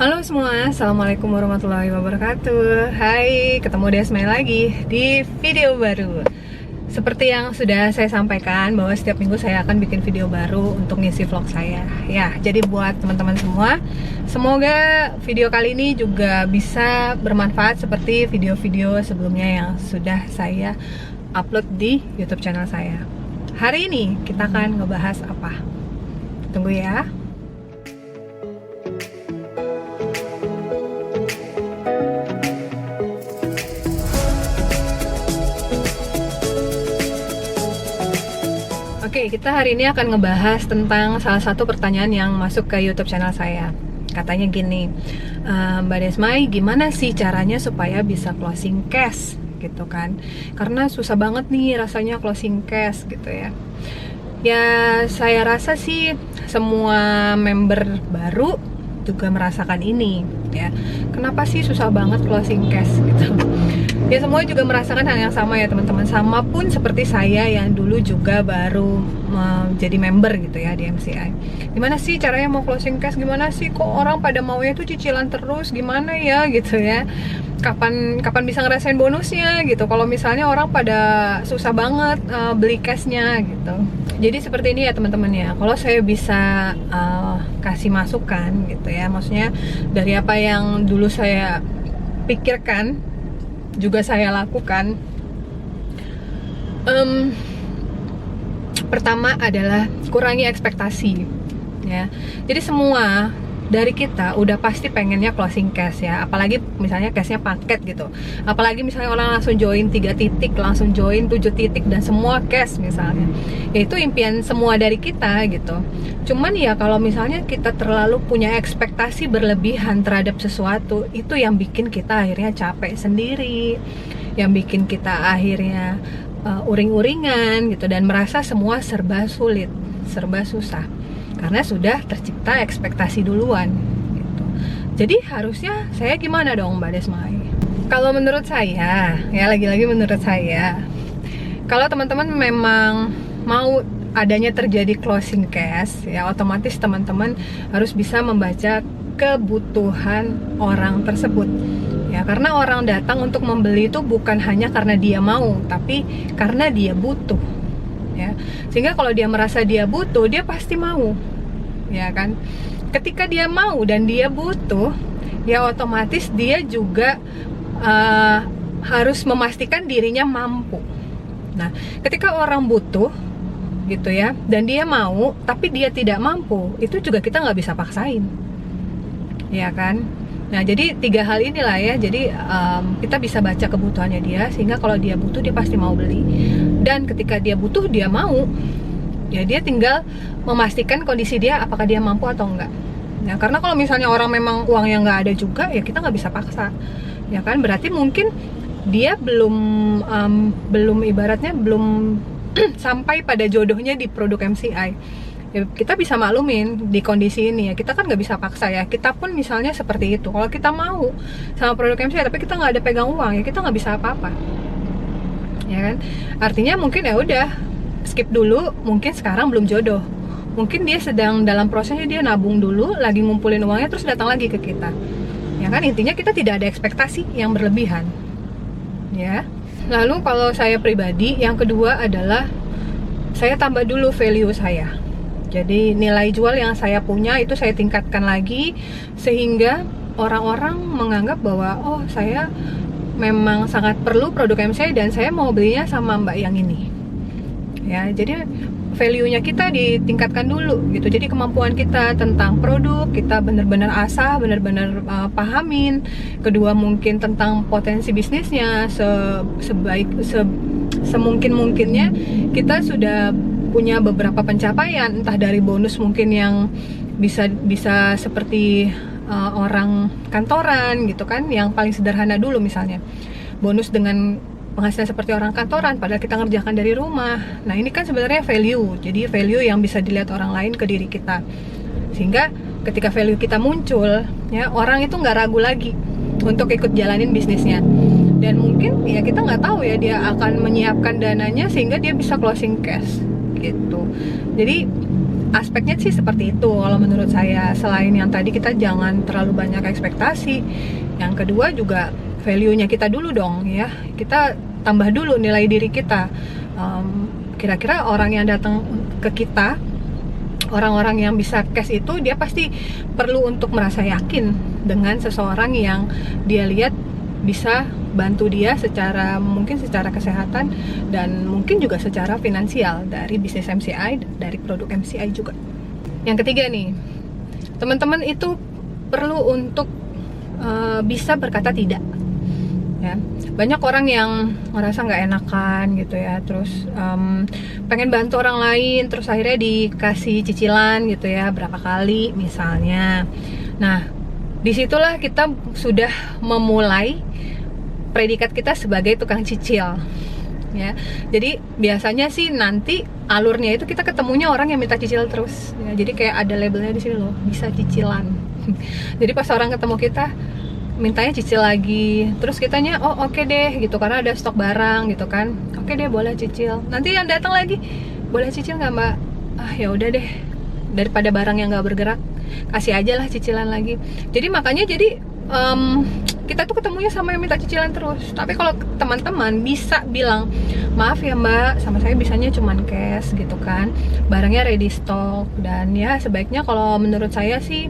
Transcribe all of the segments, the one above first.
Halo semua, Assalamualaikum warahmatullahi wabarakatuh. Hai, ketemu Desmai lagi di video baru. Seperti yang sudah saya sampaikan bahwa setiap minggu saya akan bikin video baru untuk ngisi vlog saya. Ya, jadi buat teman-teman semua, semoga video kali ini juga bisa bermanfaat seperti video-video sebelumnya yang sudah saya upload di YouTube channel saya. Hari ini kita akan ngebahas apa? Tunggu ya. Oke, kita hari ini akan ngebahas tentang salah satu pertanyaan yang masuk ke YouTube channel saya. Katanya gini, Mbak Desmai, gimana sih caranya supaya bisa closing cash gitu kan? Karena susah banget nih rasanya closing cash gitu ya. Ya, saya rasa sih semua member baru juga merasakan ini ya. Kenapa sih susah banget closing cash gitu? Ya semua juga merasakan hal yang sama ya teman-teman. Sama pun seperti saya yang dulu juga baru menjadi member gitu ya di MCI. Gimana sih caranya mau closing cash? Gimana sih kok orang pada maunya itu cicilan terus? Gimana ya gitu ya? Kapan bisa ngerasain bonusnya gitu? Kalau misalnya orang pada susah banget beli cashnya gitu. Jadi seperti ini ya teman-teman ya. Kalau saya bisa kasih masukan gitu ya, maksudnya dari apa yang dulu saya pikirkan juga saya lakukan. Pertama adalah kurangi ekspektasi ya. Jadi semua dari kita udah pasti pengennya closing cash ya, apalagi misalnya cashnya paket gitu, apalagi misalnya orang langsung join 3 titik, langsung join 7 titik dan semua cash misalnya, ya itu impian semua dari kita gitu. Cuman ya kalau misalnya kita terlalu punya ekspektasi berlebihan terhadap sesuatu, itu yang bikin kita akhirnya capek sendiri, yang bikin kita akhirnya uring-uringan gitu dan merasa semua serba sulit, serba susah karena sudah tercipta ekspektasi duluan gitu. Jadi harusnya saya gimana dong Mbak Desmai? Kalau menurut saya, ya lagi-lagi menurut saya, kalau teman-teman memang mau adanya terjadi closing cash, ya otomatis teman-teman harus bisa membaca kebutuhan orang tersebut. Ya, karena orang datang untuk membeli itu bukan hanya karena dia mau, tapi karena dia butuh. Ya, sehingga kalau dia merasa dia butuh, dia pasti mau, ya kan? Ketika dia mau dan dia butuh, ya otomatis dia juga harus memastikan dirinya mampu. Nah, ketika orang butuh, gitu ya, dan dia mau, tapi dia tidak mampu, itu juga kita nggak bisa paksain, ya kan? Nah, jadi 3 hal inilah ya. Jadi kita bisa baca kebutuhannya dia, sehingga kalau dia butuh dia pasti mau beli. Dan ketika dia butuh dia mau, ya dia tinggal memastikan kondisi dia apakah dia mampu atau enggak. Ya, karena kalau misalnya orang memang uangnya nggak ada juga, ya kita nggak bisa paksa, ya kan? Berarti mungkin dia belum ibaratnya belum sampai pada jodohnya di produk MCI. Ya, kita bisa maklumin di kondisi ini ya, kita kan nggak bisa paksa ya. Kita pun misalnya seperti itu, kalau kita mau sama produk MCI tapi kita nggak ada pegang uang, ya kita nggak bisa apa-apa, ya kan? Artinya mungkin ya udah skip dulu, mungkin sekarang belum jodoh, mungkin dia sedang dalam prosesnya, dia nabung dulu, lagi ngumpulin uangnya, terus datang lagi ke kita, ya kan? Intinya kita tidak ada ekspektasi yang berlebihan, ya. Lalu kalau saya pribadi, yang kedua adalah saya tambah dulu value saya. Jadi nilai jual yang saya punya itu saya tingkatkan lagi, sehingga orang-orang menganggap bahwa oh saya memang sangat perlu produk MCI dan saya mau belinya sama mbak yang ini. Ya, jadi value-nya kita ditingkatkan dulu gitu. Jadi kemampuan kita tentang produk kita benar-benar asah, benar-benar pahamin. Kedua mungkin tentang potensi bisnisnya, semungkin-mungkinnya kita sudah punya beberapa pencapaian, entah dari bonus mungkin yang bisa seperti orang kantoran gitu kan, yang paling sederhana dulu misalnya bonus dengan penghasilan seperti orang kantoran padahal kita ngerjakan dari rumah. Nah ini kan sebenarnya value, jadi value yang bisa dilihat orang lain ke diri kita, sehingga ketika value kita muncul ya, orang itu nggak ragu lagi untuk ikut jalanin bisnisnya. Dan mungkin ya kita nggak tahu ya, dia akan menyiapkan dananya sehingga dia bisa closing cash gitu. Jadi aspeknya sih seperti itu kalau menurut saya. Selain yang tadi, kita jangan terlalu banyak ekspektasi. Yang kedua juga value-nya kita dulu dong ya. Kita tambah dulu nilai diri kita. Kira-kira orang yang datang ke kita, orang-orang yang bisa cash itu, dia pasti perlu untuk merasa yakin dengan seseorang yang dia lihat bisa bantu dia mungkin secara kesehatan dan mungkin juga secara finansial dari bisnis MCI, dari produk MCI juga. Yang ketiga nih, teman-teman itu perlu untuk bisa berkata tidak ya. Banyak orang yang merasa nggak enakan gitu ya, terus pengen bantu orang lain, terus akhirnya dikasih cicilan gitu ya, berapa kali misalnya. Nah, disitulah kita sudah memulai predikat kita sebagai tukang cicil ya. Jadi biasanya sih nanti alurnya itu kita ketemunya orang yang minta cicil terus ya. Jadi kayak ada labelnya di sini loh, bisa cicilan. Jadi pas orang ketemu kita mintanya cicil lagi, terus kitanya oh oke deh gitu, karena ada stok barang gitu kan, oke deh boleh cicil. Nanti yang datang lagi, boleh cicil nggak mbak? Ah ya udah deh, daripada barang yang nggak bergerak, kasih aja lah cicilan lagi. Jadi makanya kita tuh ketemunya sama yang minta cicilan terus. Tapi kalau teman-teman bisa bilang, maaf ya mbak, sama saya bisanya cuman cash gitu kan, barangnya ready stock. Dan ya sebaiknya kalau menurut saya sih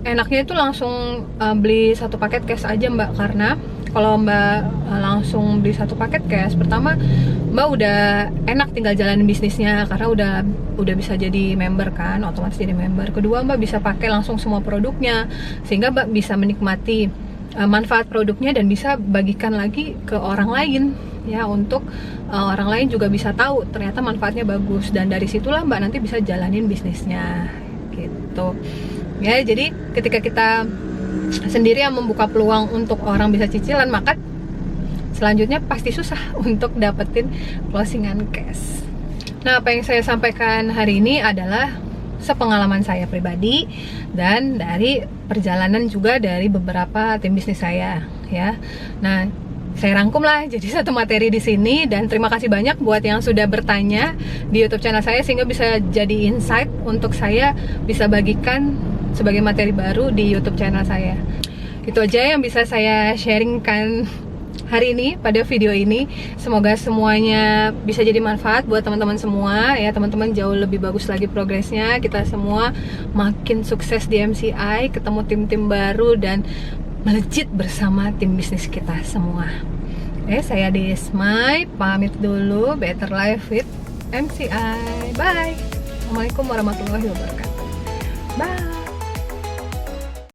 enaknya itu langsung beli satu paket cash aja mbak. Karena kalau mbak langsung beli satu paket cash, pertama mbak udah enak tinggal jalanin bisnisnya karena udah bisa jadi member kan, otomatis jadi member. Kedua, mbak bisa pakai langsung semua produknya sehingga mbak bisa menikmati manfaat produknya dan bisa bagikan lagi ke orang lain ya, untuk orang lain juga bisa tahu ternyata manfaatnya bagus, dan dari situlah mbak nanti bisa jalanin bisnisnya gitu ya. Jadi ketika kita sendiri yang membuka peluang untuk orang bisa cicilan, maka selanjutnya pasti susah untuk dapetin closingan cash. Nah, apa yang saya sampaikan hari ini adalah sepengalaman saya pribadi dan dari perjalanan juga dari beberapa tim bisnis saya ya. Nah, saya rangkum lah jadi satu materi di sini, dan terima kasih banyak buat yang sudah bertanya di YouTube channel saya sehingga bisa jadi insight untuk saya bisa bagikan sebagai materi baru di YouTube channel saya. Itu aja yang bisa saya sharingkan hari ini pada video ini. Semoga semuanya bisa jadi manfaat buat teman-teman semua ya. Teman-teman jauh lebih bagus lagi progresnya, kita semua makin sukses di MCI, ketemu tim-tim baru dan melejit bersama tim bisnis kita semua. Saya Desmai pamit dulu. Better life with MCI. Bye. Assalamualaikum warahmatullahi wabarakatuh. Bye.